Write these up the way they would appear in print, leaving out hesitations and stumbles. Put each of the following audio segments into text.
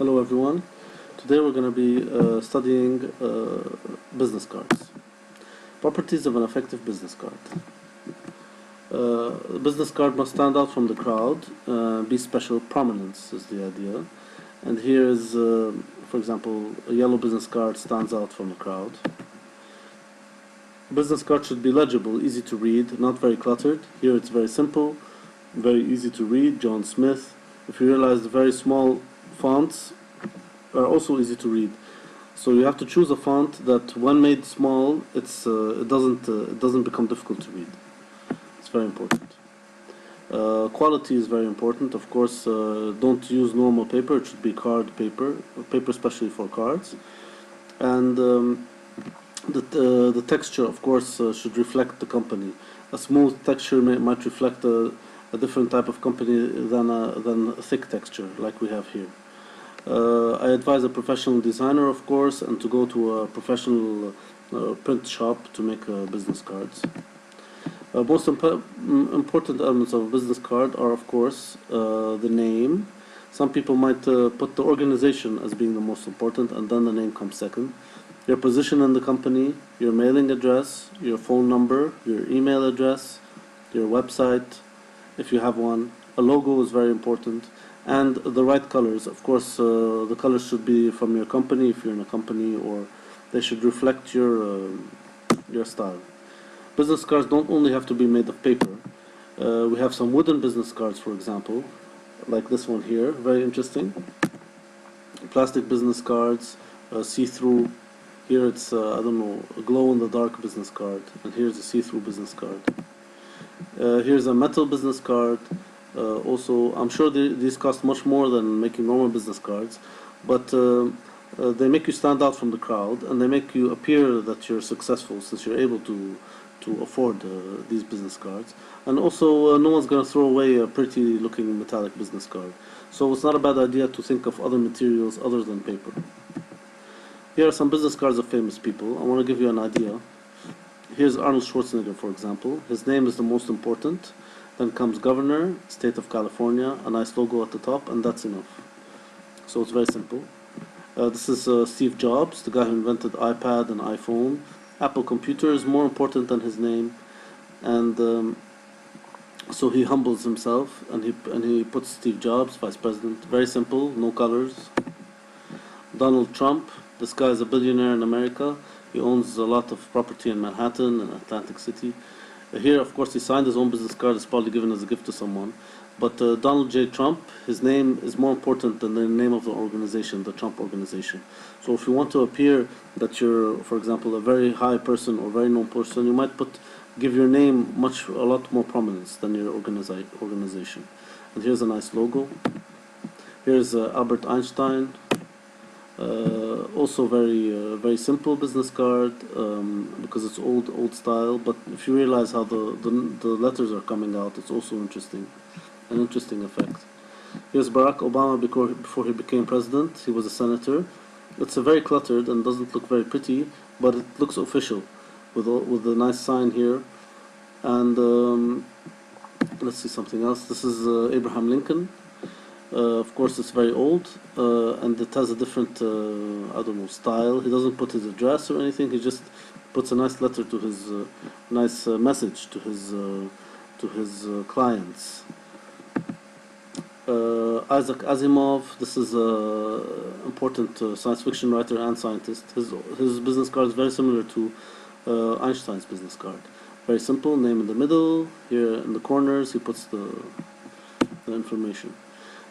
Hello everyone. Today we're going to be studying business cards. Properties of an effective business card. A business card must stand out from the crowd, be special, prominence is the idea. And here is, for example, a yellow business card stands out from the crowd. Business card should be legible, easy to read, not very cluttered. Here it's very simple, very easy to read, John Smith. If you realize the very small fonts are also easy to read. So you have to choose a font that, when made small, it doesn't become difficult to read. It's very important. Quality is very important. Of course, don't use normal paper. It should be card paper especially for cards. And the texture, of course, should reflect the company. A smooth texture might reflect a different type of company than a thick texture like we have here. I advise a professional designer, of course, and to go to a professional print shop to make business cards. Most important elements of a business card are, of course, the name. Some people might put the organization as being the most important, and then the name comes second. Your position in the company, your mailing address, your phone number, your email address, your website, if you have one. A logo is very important. And the right colors. Of course, the colors should be from your company if you're in a company, or they should reflect your style. Business cards don't only have to be made of paper. We have some wooden business cards, for example, like this one here, very interesting. Plastic business cards, see-through. Here it's, I don't know, a glow-in-the-dark business card, and here's a see-through business card. Here's a metal business card. Also, I'm sure these cost much more than making normal business cards, but they make you stand out from the crowd, and they make you appear that you're successful since you're able to afford these business cards. And also, no one's going to throw away a pretty looking metallic business card. So it's not a bad idea to think of other materials other than paper. Here are some business cards of famous people. I want to give you an idea. Here's Arnold Schwarzenegger, for example. His name is the most important. Then comes Governor, State of California, a nice logo at the top, and that's enough. So it's very simple. This is Steve Jobs, the guy who invented iPad and iPhone. Apple computer is more important than his name, and so he humbles himself, and he puts Steve Jobs, Vice President. Very simple, no colors. Donald Trump, this guy is a billionaire in America. He owns a lot of property in Manhattan and Atlantic City. Here, of course, he signed his own business card. It's probably given as a gift to someone. But Donald J. Trump, his name is more important than the name of the organization, the Trump organization. So if you want to appear that you're, for example, a very high person or very known person, you might give your name a lot more prominence than your organization. And here's a nice logo. Here's Albert Einstein. Also very simple business card because it's old style, but if you realize how the letters are coming out, it's also an interesting effect. Here's Barack Obama before he became president. He was a senator. It's very cluttered and doesn't look very pretty, but it looks official with a nice sign here. And let's see something else. This is Abraham Lincoln. Of course, it's very old, and it has a different, I don't know, style. He doesn't put his address or anything. He just puts a nice letter to his, nice message to his clients. Isaac Asimov. This is an important science fiction writer and scientist. His business card is very similar to Einstein's business card. Very simple. Name in the middle. Here in the corners, he puts the information.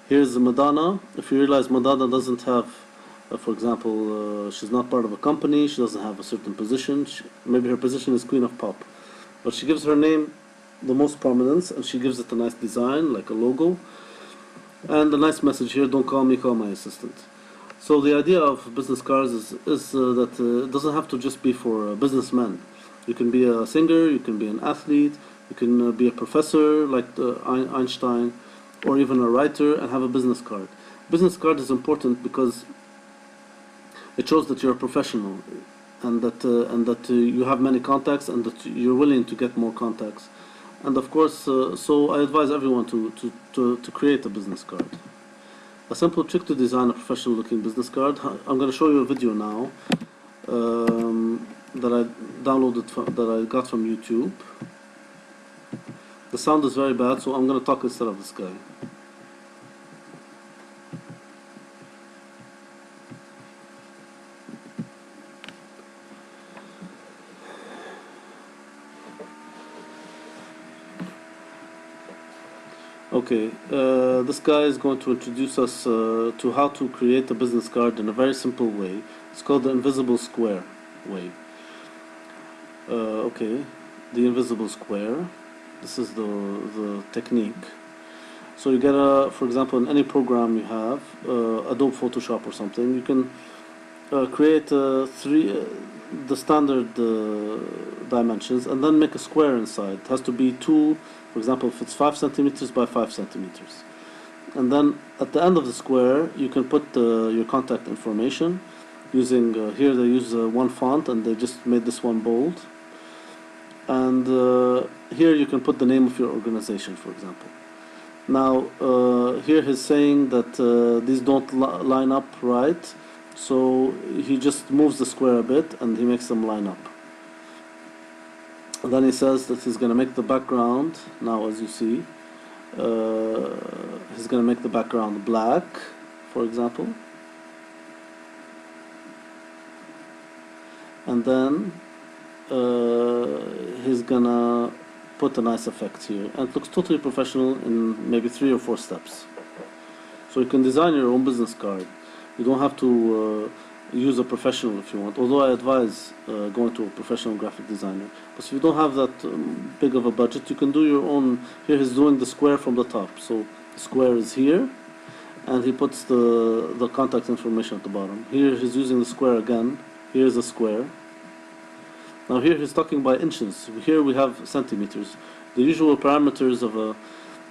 Here's Madonna. If you realize Madonna doesn't have, for example, she's not part of a company, she doesn't have a certain position, maybe her position is Queen of Pop, but she gives her name the most prominence, and she gives it a nice design, like a logo, and a nice message here, don't call me, call my assistant. So the idea of business cards is that it doesn't have to just be for businessmen. You can be a singer, you can be an athlete, you can be a professor like Einstein, or even a writer, and have a business card. Business card is important because it shows that you're a professional, and that you have many contacts, and that you're willing to get more contacts. And of course, so I advise everyone to create a business card. A simple trick to design a professional looking business card. I'm going to show you a video now that I downloaded that I got from YouTube. The sound is very bad, so I'm going to talk instead of this guy. Okay, this guy is going to introduce us to how to create a business card in a very simple way. It's called the invisible square way. Okay, the invisible square. This is the technique. So you get for example, in any program you have, Adobe Photoshop or something, you can create the standard dimensions and then make a square inside. It has to be two. For example, if it's 5 centimeters by 5 centimeters. And then at the end of the square, you can put your contact information using, here they use one font and they just made this one bold. And here you can put the name of your organization, for example. Now, here he's saying that these don't line up right, so he just moves the square a bit and he makes them line up. And then he says that he's going to make the background, now as you see, he's going to make the background black, for example. And then he's going to put a nice effect here. And it looks totally professional in maybe 3 or 4 steps. So you can design your own business card. You don't have to use a professional if you want, although I advise going to a professional graphic designer. But if you don't have that big of a budget, you can do your own. Here he's doing the square from the top, so the square is here and he puts the contact information at the bottom. Here he's using the square again. Here's the square. Now here he's talking by inches. Here we have centimeters. The usual parameters of a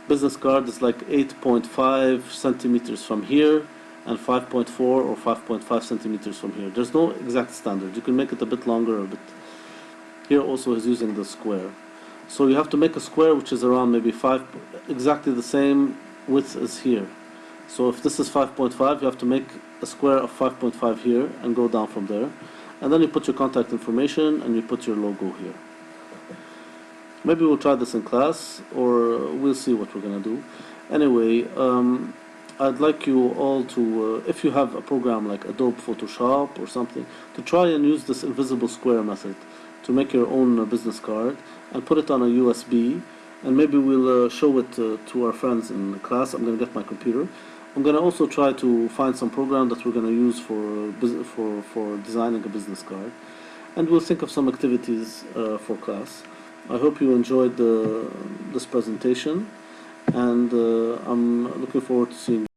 business card is like 8.5 centimeters from here and 5.4 or 5.5 centimeters from here. There's no exact standard. You can make it a bit longer or a bit. Here also is using the square. So you have to make a square which is around maybe 5, exactly the same width as here. So if this is 5.5, you have to make a square of 5.5 here and go down from there. And then you put your contact information and you put your logo here. Maybe we'll try this in class, or we'll see what we're going to do. Anyway, I'd like you all to, if you have a program like Adobe Photoshop or something, to try and use this invisible square method to make your own business card and put it on a USB, and maybe we'll show it to our friends in class. I'm going to get my computer. I'm going to also try to find some program that we're going to use for designing a business card, and we'll think of some activities for class. I hope you enjoyed this presentation, and I'm looking forward to seeing you.